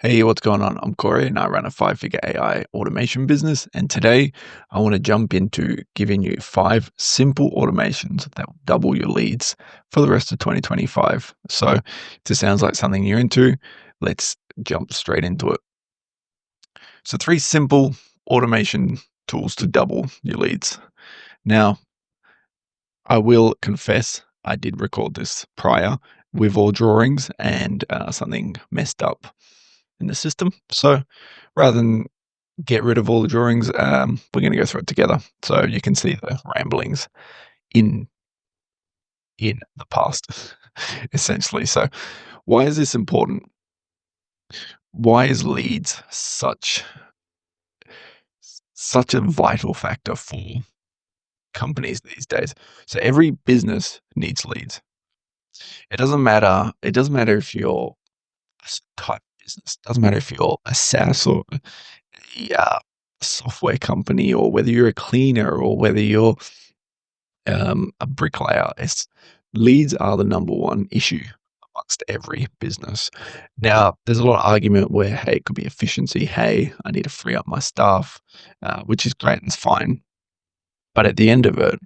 Hey, what's going on? I'm Corey and I run a five-figure AI automation business. And today I want to jump into giving you 5 simple automations that will double your leads for the rest of 2025. So if this sounds like something you're into, let's jump straight into it. So 3 simple automation tools to double your leads. Now, I will confess I did record this prior with all drawings and something messed up in the system. So rather than get rid of all the drawings, we're going to go through it together so you can see the ramblings in the past, essentially. So why is this important? Why is leads such a vital factor for companies these days? So every business needs leads. It doesn't matter if you're a type of business. It doesn't matter if you're a SaaS or a software company, or whether you're a cleaner, or whether you're a bricklayer. Leads are the number one issue amongst every business. Now, there's a lot of argument where, hey, it could be efficiency. Hey, I need to free up my staff, which is great and it's fine. But at the end of it,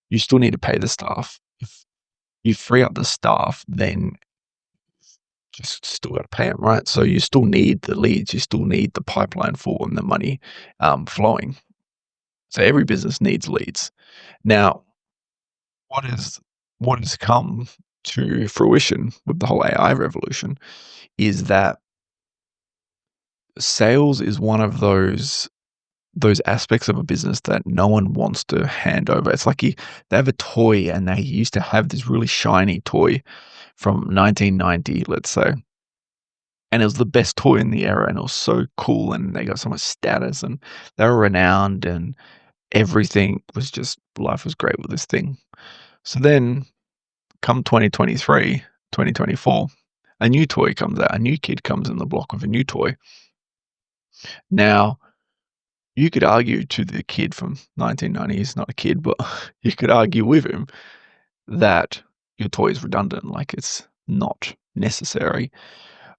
you still need to pay the staff. If you free up the staff, then just still got to pay them, right? So you still need the leads. You still need the pipeline full and the money flowing. So every business needs leads. Now, what has come to fruition with the whole AI revolution is that sales is one of those aspects of a business that no one wants to hand over. It's like they have a toy, and they used to have this really shiny toy from 1990, let's say, and it was the best toy in the era, and it was so cool, and they got so much status, and they were renowned, and everything was just life was great with this thing. So then come 2023, 2024, a new toy comes out, a new kid comes in the block with a new toy. Now, you could argue to the kid from 1990, he's not a kid, but you could argue with him that your toy is redundant, like it's not necessary.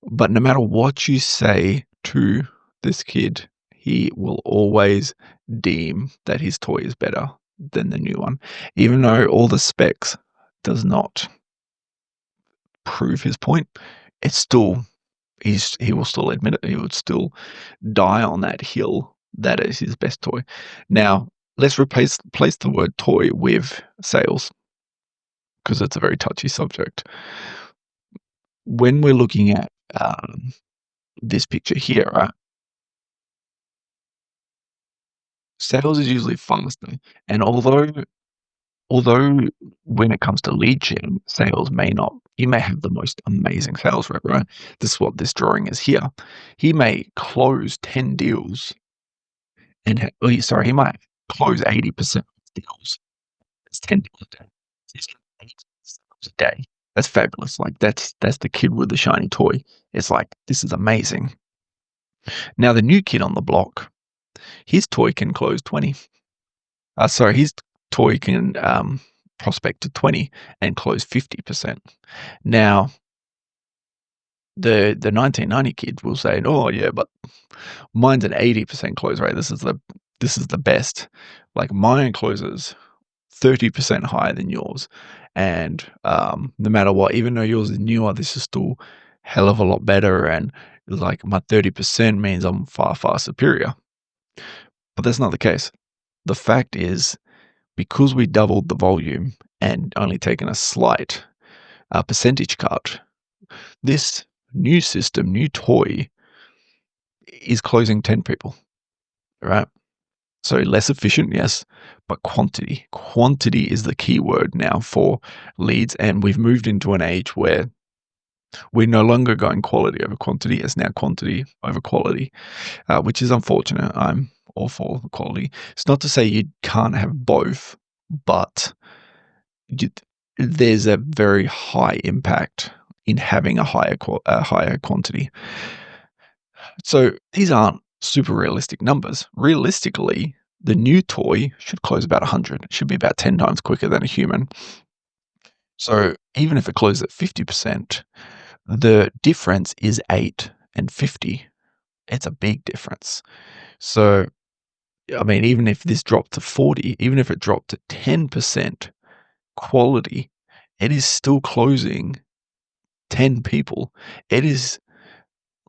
But no matter what you say to this kid, he will always deem that his toy is better than the new one, even though all the specs does not prove his point. It's still he will still admit it. He would still die on that hill that is his best toy. Now, let's replace the word toy with sales, because it's a very touchy subject. When we're looking at this picture here, right? Sales is usually faster, and although when it comes to lead gen, sales may not. You may have the most amazing sales rep, right? This is what this drawing is here. He may close 10 deals, and he might close 80% of deals. It's 10 deals a day. So he's getting 80 sales a day. That's fabulous. Like that's the kid with the shiny toy. It's like, this is amazing. Now the new kid on the block, his toy can close 20. His toy can prospect to 20 and close 50%. Now, the 1990 kid will say, "Oh yeah, but mine's an 80% close rate. This is the best. Like mine closes 30% higher than yours, and no matter what, even though yours is newer, this is still hell of a lot better. And like my 30% means I'm far superior." But that's not the case. The fact is, because we doubled the volume and only taken a slight percentage cut, this new system, new toy, is closing 10 people, right? So less efficient, yes, but quantity. Quantity is the key word now for leads, and we've moved into an age where we're no longer going quality over quantity. It's now quantity over quality, which is unfortunate. I'm all for quality. It's not to say you can't have both, but there's a very high impact in having a higher quantity. So these aren't super realistic numbers. Realistically, the new toy should close about 100. It should be about 10 times quicker than a human. So even if it closes at 50%, the difference is 8 and 50, it's a big difference. So, I mean, even if this dropped to 40, even if it dropped to 10% quality, it is still closing 10 people. It is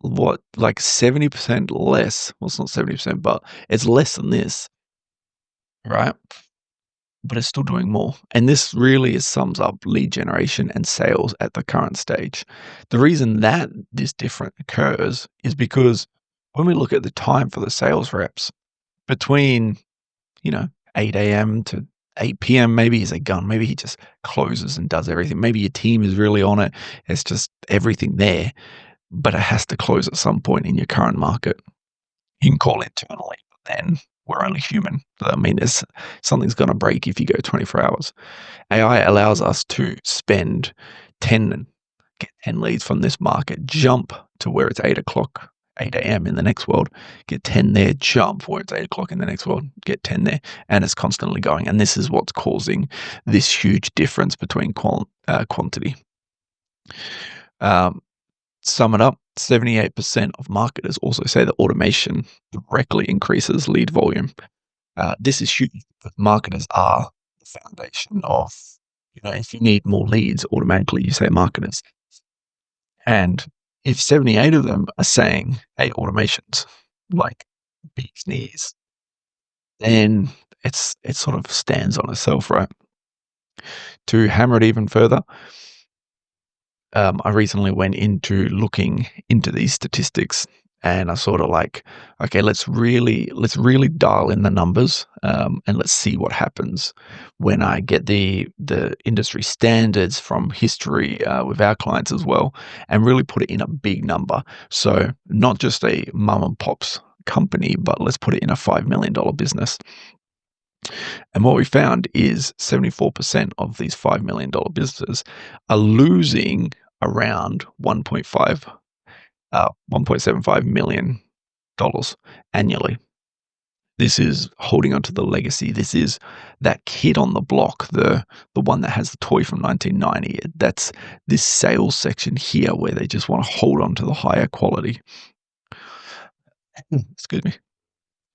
what, like 70% less. Well, it's not 70%, but it's less than this, right? But it's still doing more. And this really sums up lead generation and sales at the current stage. The reason that this difference occurs is because when we look at the time for the sales reps between, you know, 8 a.m. to 8 p.m., maybe he's a gun. Maybe he just closes and does everything. Maybe your team is really on it. It's just everything there, but it has to close at some point in your current market. You can call internally, but then we're only human. So, I mean, there's something's going to break if you go 24 hours. AI allows us to spend 10, get 10 leads from this market, jump to where it's 8 o'clock, 8 a.m. in the next world, get 10 there, jump where it's 8 o'clock in the next world, get 10 there, and it's constantly going. And this is what's causing this huge difference between quantity. Sum it up, 78% of marketers also say that automation directly increases lead volume. This is huge because marketers are the foundation of, if you need more leads, automatically you say marketers. And if 78 of them are saying, hey, automation's like bee's knees, then it sort of stands on itself, right? To hammer it even further, I recently went into looking into these statistics, and I sort of like, okay, let's really dial in the numbers, and let's see what happens when I get the industry standards from history with our clients as well, and really put it in a big number. So not just a mum and pops company, but let's put it in a $5 million business. And what we found is 74% of these $5 million businesses are losing around 1.75 million dollars annually. This is holding onto the legacy. This is that kid on the block, the one that has the toy from 1990. That's this sales section here where they just want to hold on to the higher quality. Excuse me.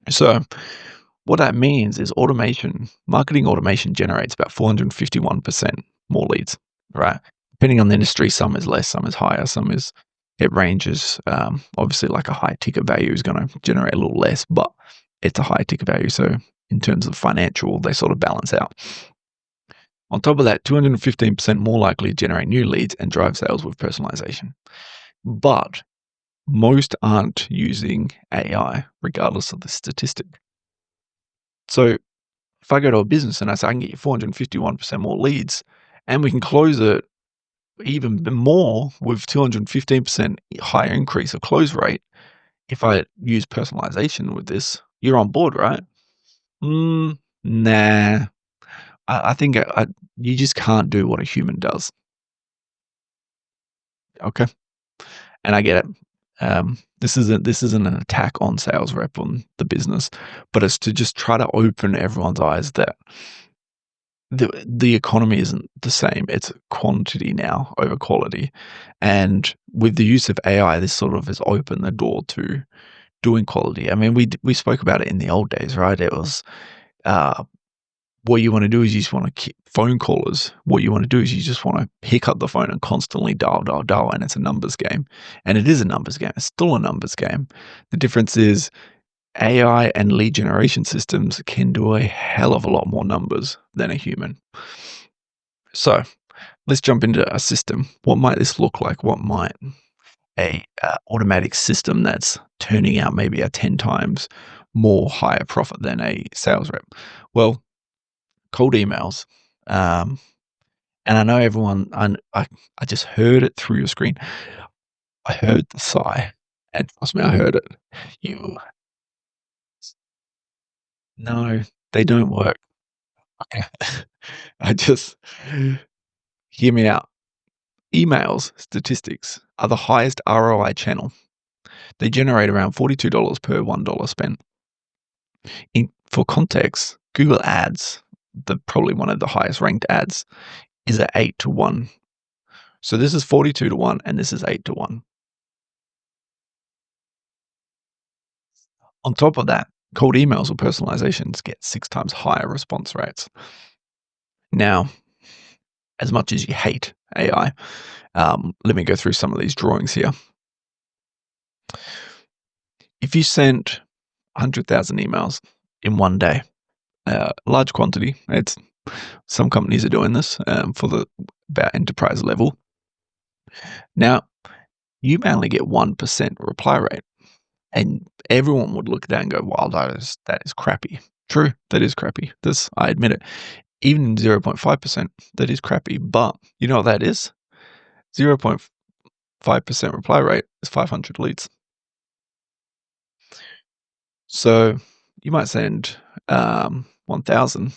So what that means is marketing automation generates about 451% more leads, right? Depending on the industry, some is less, some is higher, it ranges. Obviously, like a high ticket value is going to generate a little less, but it's a high ticket value. So in terms of financial, they sort of balance out. On top of that, 215% more likely to generate new leads and drive sales with personalization. But most aren't using AI, regardless of the statistic. So if I go to a business and I say, I can get you 451% more leads, and we can close it even more with 215% higher increase of close rate, if I use personalization with this, you're on board, right? Nah. I think you just can't do what a human does. Okay. And I get it. This isn't an attack on sales rep on the business, but it's to just try to open everyone's eyes that the economy isn't the same. It's quantity now over quality. And with the use of AI, this sort of has opened the door to doing quality. I mean, we spoke about it in the old days, right? It was what you want to do is you just want to keep phone callers. What you want to do is you just want to pick up the phone and constantly dial, dial, dial, and it's a numbers game. And it is a numbers game. It's still a numbers game. The difference is AI and lead generation systems can do a hell of a lot more numbers than a human. So let's jump into a system. What might this look like? What might a automatic system that's turning out maybe a 10 times more higher profit than a sales rep? Well, cold emails. And I know everyone, I just heard it through your screen. I heard the sigh, and trust me, I heard it. No, they don't work. Okay. I just, hear me out. Emails statistics are the highest ROI channel. They generate around $42 per $1 spent. For context, Google Ads, probably one of the highest ranked ads, is at 8 to 1. So this is 42 to 1 and this is 8 to 1. On top of that, cold emails or personalizations get 6 times higher response rates. Now, as much as you hate AI, let me go through some of these drawings here. If you sent 100,000 emails in one day, large quantity, it's some companies are doing this for the about enterprise level. Now, you may only get 1% reply rate, and everyone would look at that and go, "Wow, that is crappy." True, that is crappy. This I admit it. Even 0.5%, that is crappy. But you know what that is? 0.5% reply rate is 500 leads. So you might send 1,000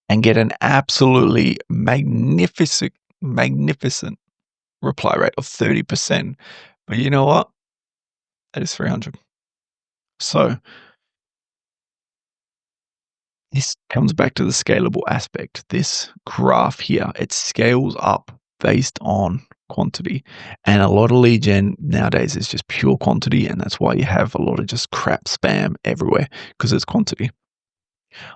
and get an absolutely magnificent reply rate of 30%. But you know what? That is 300. So this comes back to the scalable aspect. This graph here, it scales up based on quantity. And a lot of lead gen nowadays is just pure quantity. And that's why you have a lot of just crap spam everywhere because it's quantity.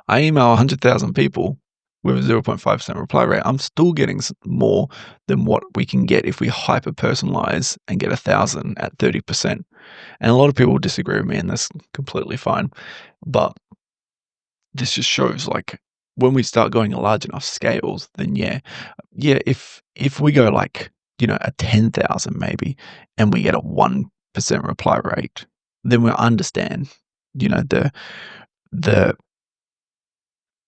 I email 100,000 people with a 0.5% reply rate. I'm still getting more than what we can get if we hyper personalize and get 1,000 at 30%. And a lot of people disagree with me, and that's completely fine. But this just shows like when we start going large enough scales, then if we go like, a 10,000 maybe, and we get a 1% reply rate, then we'll understand, the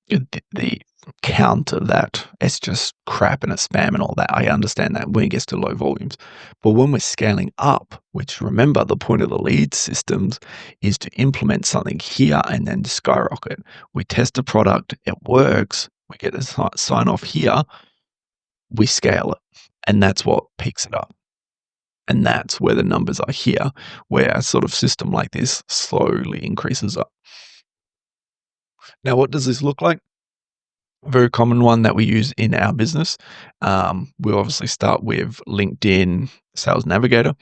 the counter that it's just crap and it's spam and all that. I understand that when it gets to low volumes. But when we're scaling up, which remember the point of the lead systems is to implement something here and then skyrocket. We test a product, it works, we get a sign off here, we scale it. And that's what picks it up. And that's where the numbers are here, where a sort of system like this slowly increases up. Now, what does this look like? Very common one that we use in our business. We obviously start with LinkedIn Sales Navigator,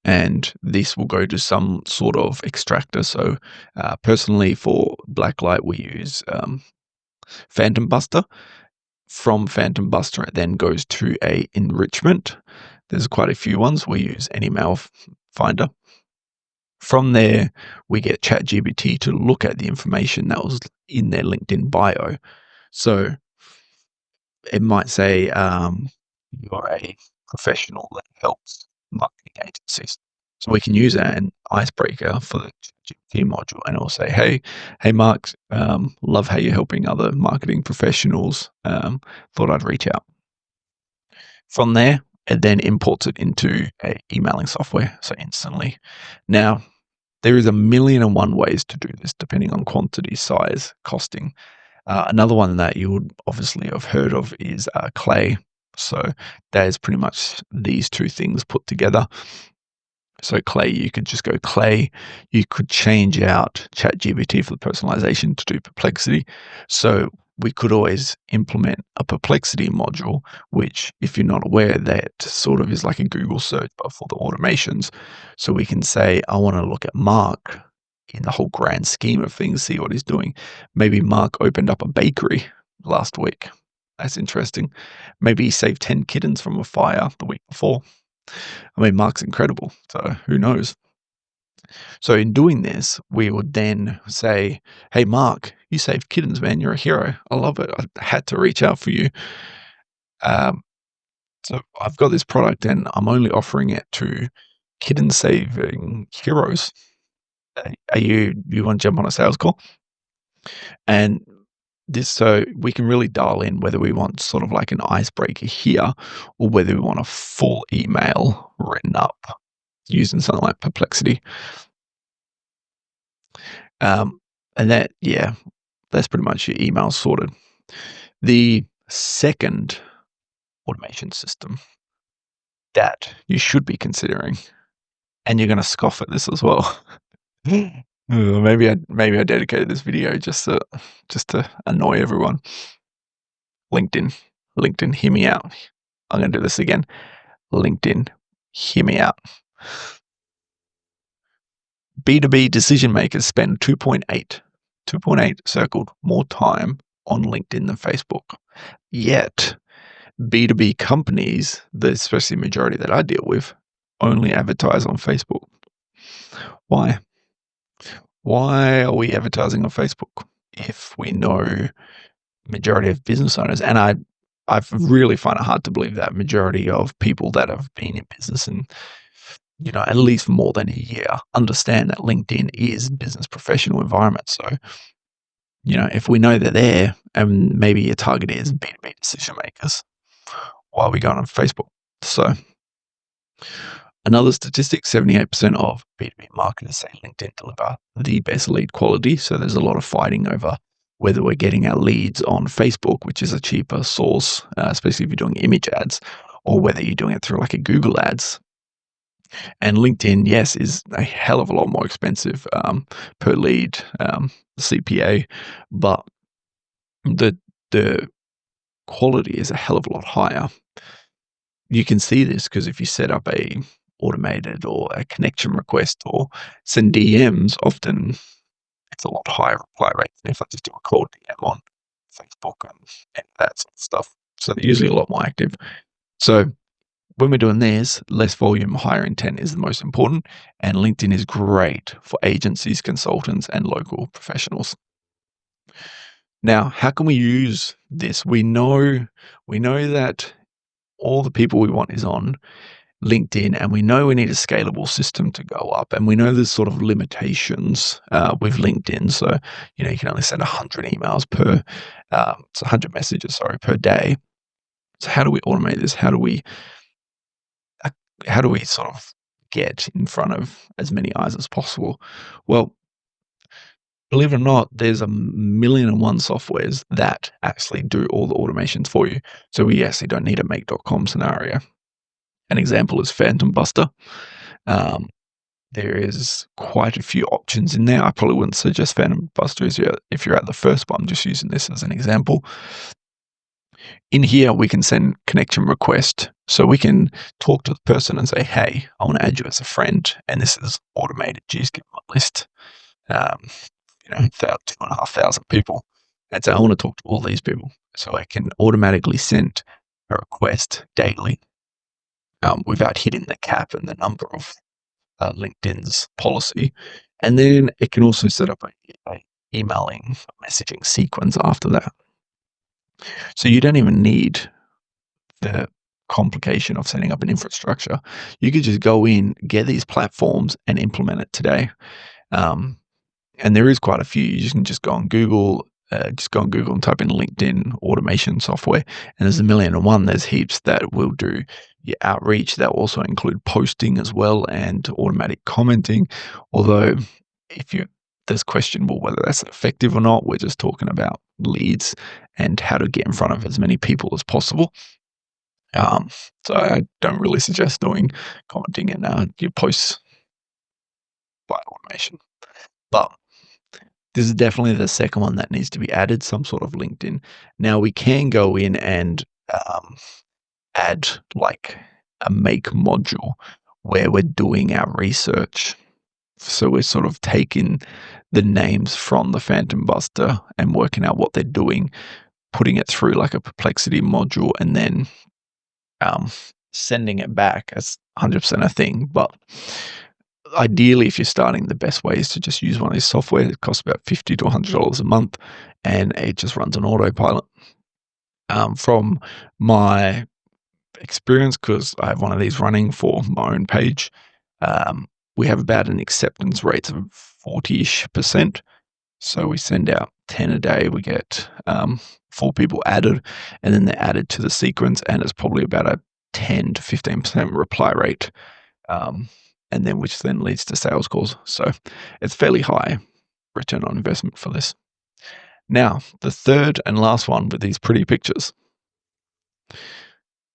and this will go to some sort of extractor. So, personally, for Blacklight, we use Phantom Buster. From Phantom Buster, it then goes to a enrichment. There's quite a few ones. We use Anymail Finder. From there, we get ChatGPT to look at the information that was in their LinkedIn bio. So it might say you're a professional that helps marketing agencies. So we can use that an icebreaker for the GPT module, and it'll say, "Hey, Mark, love how you're helping other marketing professionals. Thought I'd reach out." From there, it then imports it into a emailing software, so instantly. Now, there is a million and one ways to do this, depending on quantity, size, costing. Another one that you would obviously have heard of is Clay. So that is pretty much these two things put together. So Clay, you could just go Clay. You could change out ChatGPT for the personalization to do Perplexity. So we could always implement a Perplexity module, which, if you're not aware, that sort of is like a Google search, but for the automations. So we can say, I want to look at Mark in the whole grand scheme of things, see what he's doing. Maybe Mark opened up a bakery last week. That's interesting. Maybe he saved 10 kittens from a fire the week before. I mean, Mark's incredible, so who knows? So in doing this, we would then say, "Hey, Mark, you saved kittens, man. You're a hero. I love it. I had to reach out for you. Um, so I've got this product and I'm only offering it to kitten saving heroes. You want to jump on a sales call?" And this, so we can really dial in whether we want sort of like an icebreaker here or whether we want a full email written up using something like Perplexity. And that's pretty much your email sorted. The second automation system that you should be considering, and you're going to scoff at this as well. Maybe I dedicated this video just to annoy everyone. LinkedIn, hear me out. I'm going to do this again. LinkedIn, hear me out. B2B decision makers spend 2.8 circled more time on LinkedIn than Facebook. Yet B2B companies, especially the majority that I deal with, only advertise on Facebook. Why? Why are we advertising on Facebook if we know majority of business owners, and I really find it hard to believe that majority of people that have been in business and at least more than a year understand that LinkedIn is business professional environment. So if we know they're there and maybe your target is B2B decision makers, why are we going on Facebook? So another statistic, 78% of B2B marketers say LinkedIn deliver the best lead quality. So there's a lot of fighting over whether we're getting our leads on Facebook, which is a cheaper source, especially if you're doing image ads, or whether you're doing it through like a Google ads. And LinkedIn, yes, is a hell of a lot more expensive per lead CPA, but the quality is a hell of a lot higher. You can see this because if you set up a automated or a connection request or send DMs, often it's a lot higher reply rate than if I just do a cold DM on Facebook and that sort of stuff. So they're usually a lot more active. So when we're doing this, less volume, higher intent is the most important. And LinkedIn is great for agencies, consultants, and local professionals. Now, how can we use this? We know that all the people we want is on LinkedIn, and we know we need a scalable system to go up, and we know there's sort of limitations with LinkedIn. So you can only send 100 emails per, it's 100 messages, per day. So how do we automate this? How do we sort of get in front of as many eyes as possible? Well, believe it or not, there's 1,000,001 softwares that actually do all the automations for you. So we actually don't need a make.com scenario. An example is Phantom Buster. There is quite a few options in there. I probably wouldn't suggest Phantom Buster if you're at the first, but I'm just using this as an example. In here, we can send connection request. So we can talk to the person and say, hey, I want to add you as a friend. And this is automated. Geez, give them a list. 2,500 people. And so I want to talk to all these people. So I can automatically send a request daily without hitting the cap and the number of LinkedIn's policy. And then it can also set up a emailing messaging sequence after that. So you don't even need the complication of setting up an infrastructure. You could just go in, get these platforms, and implement it today. And there is quite a few. You can just go on Google, and type in LinkedIn automation software, and there's 1,000,001. There's heaps that will do your outreach. That will also include posting as well and automatic commenting. Although, there's questionable whether that's effective or not. We're just talking about leads and how to get in front of as many people as possible. So I don't really suggest doing commenting in your posts by automation. But this is definitely the second one that needs to be added, some sort of LinkedIn. Now we can go in and add like a make module where we're doing our research. So we're sort of taking the names from the Phantom Buster and working out what they're doing, putting it through like a Perplexity module, and then sending it back as 100% a thing. But ideally, if you're starting, the best way is to just use one of these software. It costs about $50 to $100 a month, and it just runs on autopilot. From my experience, because I have one of these running for my own page, we have about an acceptance rate of 40-ish%. So we send out 10 a day, we get 4 people added, and then they're added to the sequence, and it's probably about a 10 to 15% reply rate, and then which then leads to sales calls. So it's fairly high return on investment for this. Now, the third and last one with these pretty pictures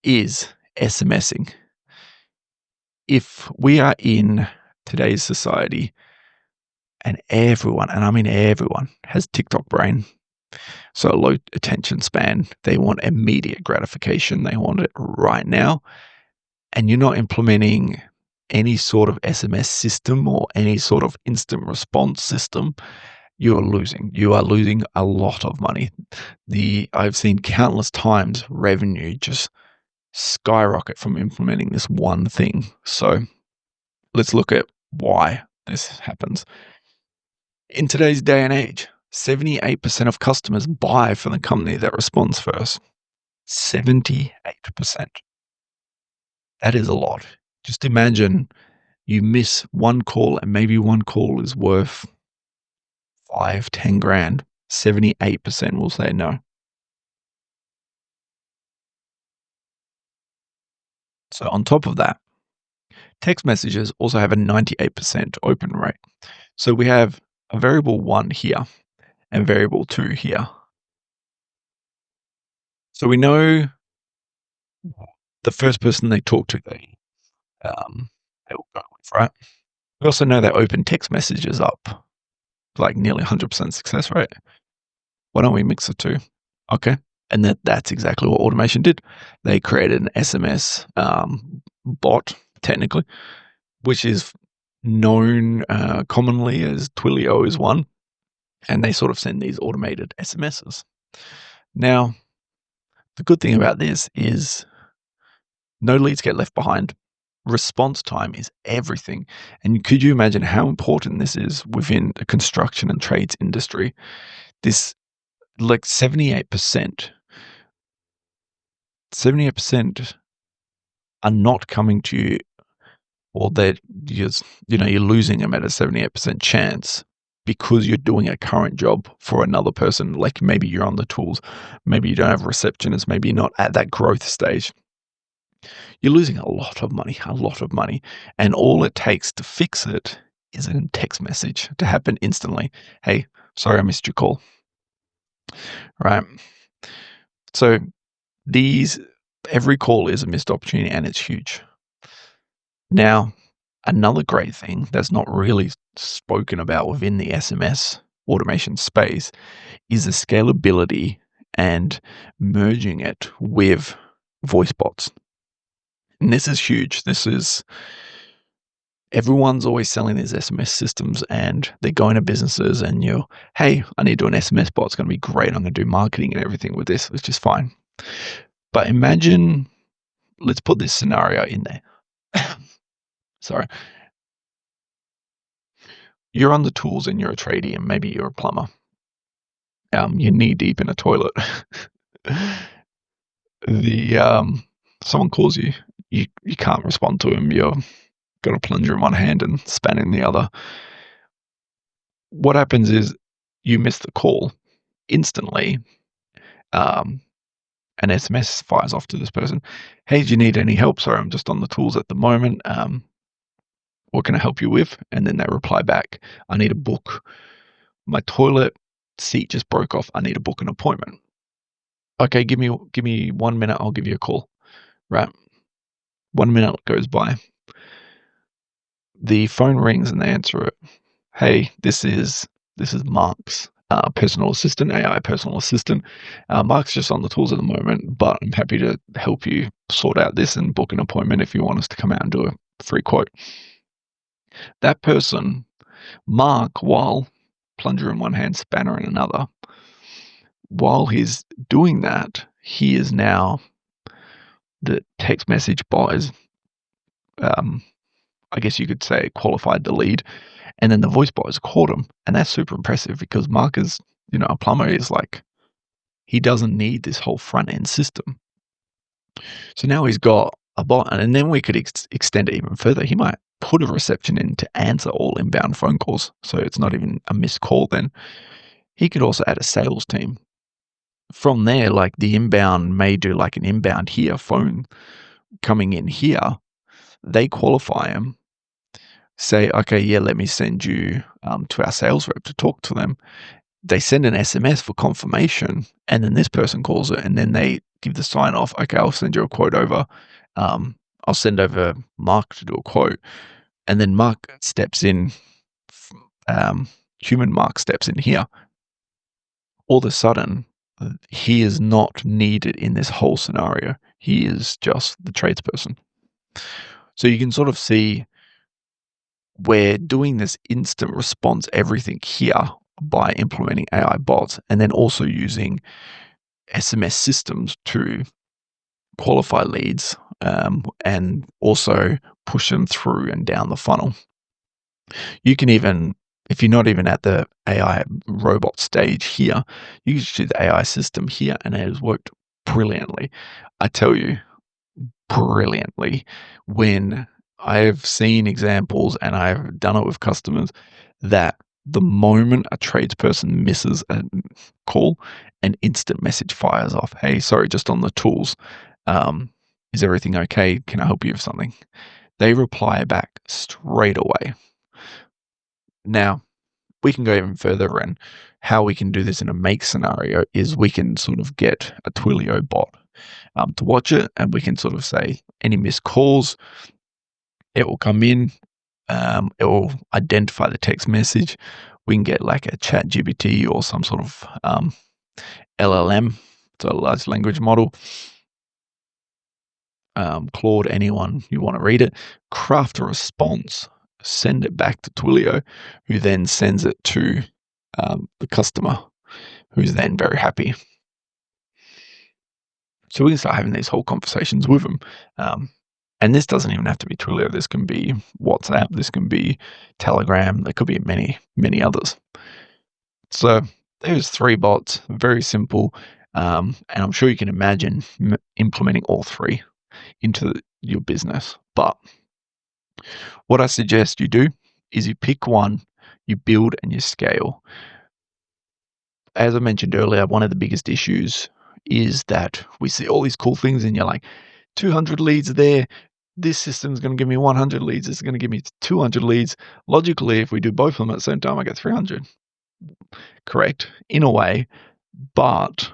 is SMSing. If we are in today's society, and everyone, and I mean everyone, has TikTok brain, so low attention span, they want immediate gratification, they want it right now, and you're not implementing any sort of SMS system or any sort of instant response system, you are losing. You are losing a lot of money. I've seen countless times revenue just skyrocket from implementing this one thing. So let's look at why this happens. In today's day and age, 78% of customers buy from the company that responds first. 78%. That is a lot. Just imagine you miss one call and maybe one call is worth 5, 10 grand. 78% will say no. So on top of that, text messages also have a 98% open rate. So we have a variable 1 here and variable 2 here. So we know the first person they talk to, they will go with, right? We also know that open text messages up, like nearly 100% success rate. Why don't we mix the two? Okay. And that's exactly what automation did. They created an SMS bot, technically, which is known commonly as Twilio is one. And they sort of send these automated SMSs. Now, the good thing about this is no leads get left behind. Response time is everything. And could you imagine how important this is within the construction and trades industry? This, like 78% are not coming to you, or that you're losing them at a 78% chance because you're doing a current job for another person. Like maybe you're on the tools, maybe you don't have a receptionist, maybe you're not at that growth stage. You're losing a lot of money, and all it takes to fix it is a text message to happen instantly. Hey, sorry I missed your call. Right. So every call is a missed opportunity, and it's huge. Now, another great thing that's not really spoken about within the SMS automation space is the scalability and merging it with voice bots. And this is huge. Everyone's always selling these SMS systems, and they're going to businesses and hey, I need to do an SMS bot. It's going to be great. I'm going to do marketing and everything with this, which is fine. But imagine, let's put this scenario in there. Sorry. You're on the tools and you're a tradie, and maybe you're a plumber. You're knee deep in a toilet. Someone calls you. You can't respond to him. You've got a plunger in one hand and span in the other. What happens is you miss the call instantly. An SMS fires off to this person. Hey, do you need any help? Sorry, I'm just on the tools at the moment. What can I help you with? And then they reply back, I need a book. My toilet seat just broke off. I need to book an appointment. Okay, give me 1 minute. I'll give you a call. Right. 1 minute goes by. The phone rings and they answer it. Hey, this is Mark's personal assistant, AI personal assistant. Mark's just on the tools at the moment, but I'm happy to help you sort out this and book an appointment if you want us to come out and do a free quote. That person, Mark, while plunger in one hand, spanner in another, while he's doing that, he is now, the text message bot is, I guess you could say, qualified the lead, and then the voice bot has caught him, and that's super impressive because Mark is, a plumber is like, he doesn't need this whole front end system. So now he's got a bot, and then we could extend it even further. He might put a reception in to answer all inbound phone calls, so it's not even a missed call then. He could also add a sales team. From there, like the inbound may do like an inbound here, phone coming in here. They qualify him, say, okay, yeah, let me send you to our sales rep to talk to them. They send an SMS for confirmation, and then this person calls it, and then they give the sign off. Okay, I'll send you a quote over. I'll send over Mark to do a quote, and then Mark steps in. Human Mark steps in here. All of a sudden, he is not needed in this whole scenario. He is just the tradesperson. So you can sort of see we're doing this instant response everything here by implementing AI bots and then also using SMS systems to qualify leads and also push them through and down the funnel. You can even, if you're not even at the AI robot stage here, you can just do the AI system here and it has worked brilliantly. I tell you, brilliantly, when I've seen examples and I've done it with customers that the moment a tradesperson misses a call, an instant message fires off. Hey, sorry, just on the tools. Is everything okay? Can I help you with something? They reply back straight away. Now, we can go even further, and how we can do this in a make scenario is we can sort of get a Twilio bot to watch it, and we can sort of say any missed calls, it will come in, it will identify the text message. We can get like a chat GPT or some sort of LLM, so a large language model, Claude, anyone you want to read it, craft a response, send it back to Twilio, who then sends it to the customer, who's then very happy. So we can start having these whole conversations with them. And this doesn't even have to be Twilio. This can be WhatsApp. This can be Telegram. There could be many, many others. So there's 3 bots, very simple. And I'm sure you can imagine implementing all 3 into your business. But what I suggest you do is you pick one, you build and you scale. As I mentioned earlier, one of the biggest issues is that we see all these cool things and you're like, 200 leads there. This system's going to give me 100 leads. It's going to give me 200 leads. Logically, if we do both of them at the same time, I get 300. Correct, in a way. But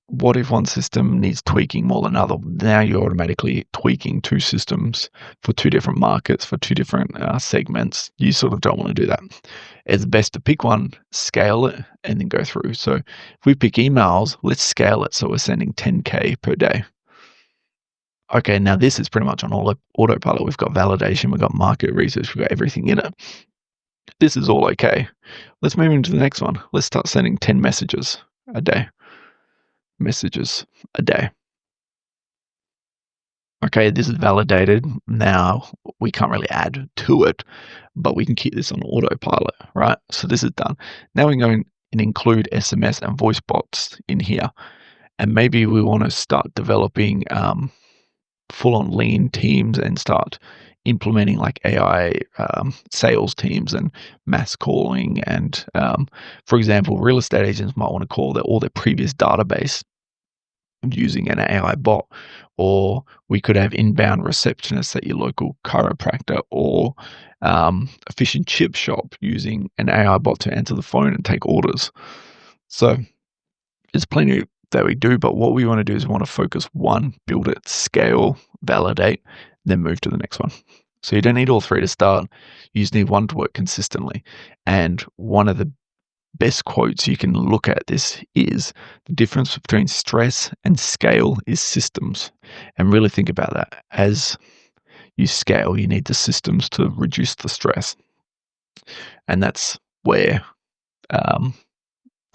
what if one system needs tweaking more than another? Now you're automatically tweaking 2 systems for 2 different markets, for 2 different segments. You sort of don't want to do that. It's best to pick one, scale it, and then go through. So if we pick emails, let's scale it so we're sending 10K per day. Okay, now this is pretty much on autopilot. We've got validation, we've got market research, we've got everything in it. This is all okay. Let's move into the next one. Let's start sending 10 messages a day. Okay, this is validated. Now we can't really add to it, but we can keep this on autopilot, right? So this is done. Now we can go in and include SMS and voice bots in here. And maybe we want to start developing full-on lean teams and start implementing like AI sales teams and mass calling. And for example, real estate agents might want to call all their previous database using an AI bot, or we could have inbound receptionists at your local chiropractor or a fish and chip shop using an AI bot to answer the phone and take orders. So there's plenty that we do, but what we want to do is we want to focus one, build it, scale, validate, then move to the next one. So you don't need all 3 to start. You just need one to work consistently. And one of the best quotes you can look at this is the difference between stress and scale is systems. And really think about that. As you scale, you need the systems to reduce the stress. And that's where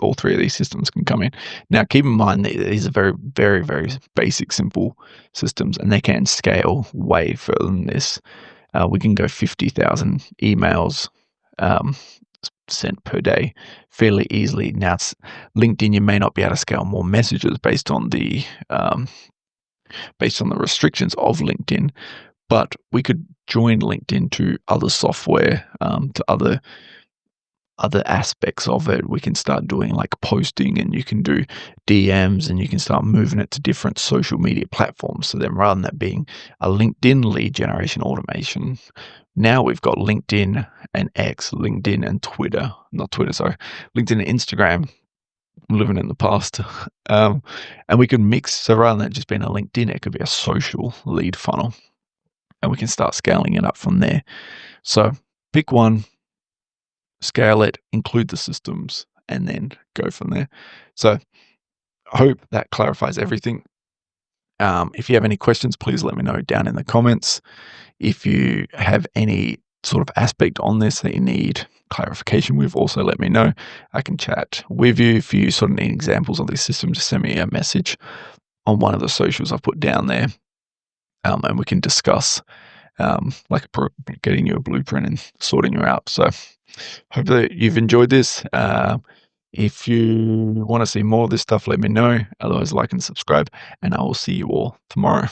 all 3 of these systems can come in. Now, keep in mind that these are very, very, very basic, simple systems, and they can scale way further than this. We can go 50,000 emails sent per day fairly easily. Now, it's LinkedIn. You may not be able to scale more messages based on the restrictions of LinkedIn, but we could join LinkedIn to other software, to other aspects of it. We can start doing like posting, and you can do DMs, and you can start moving it to different social media platforms. So then rather than that being a LinkedIn lead generation automation, now we've got LinkedIn and X, LinkedIn and Twitter, not Twitter, sorry, LinkedIn and Instagram. I'm living in the past. And we can mix, so rather than it just being a LinkedIn, it could be a social lead funnel, and we can start scaling it up from there. So pick one, scale it, include the systems, and then go from there. So I hope that clarifies everything. If you have any questions, please let me know down in the comments. If you have any sort of aspect on this that you need clarification with, also let me know. I can chat with you. If you sort of need examples of this system, just send me a message on one of the socials I've put down there, and we can discuss getting you a blueprint and sorting you out. So hope that you've enjoyed this. If you want to see more of this stuff, let me know. Otherwise, like and subscribe, and I will see you all tomorrow.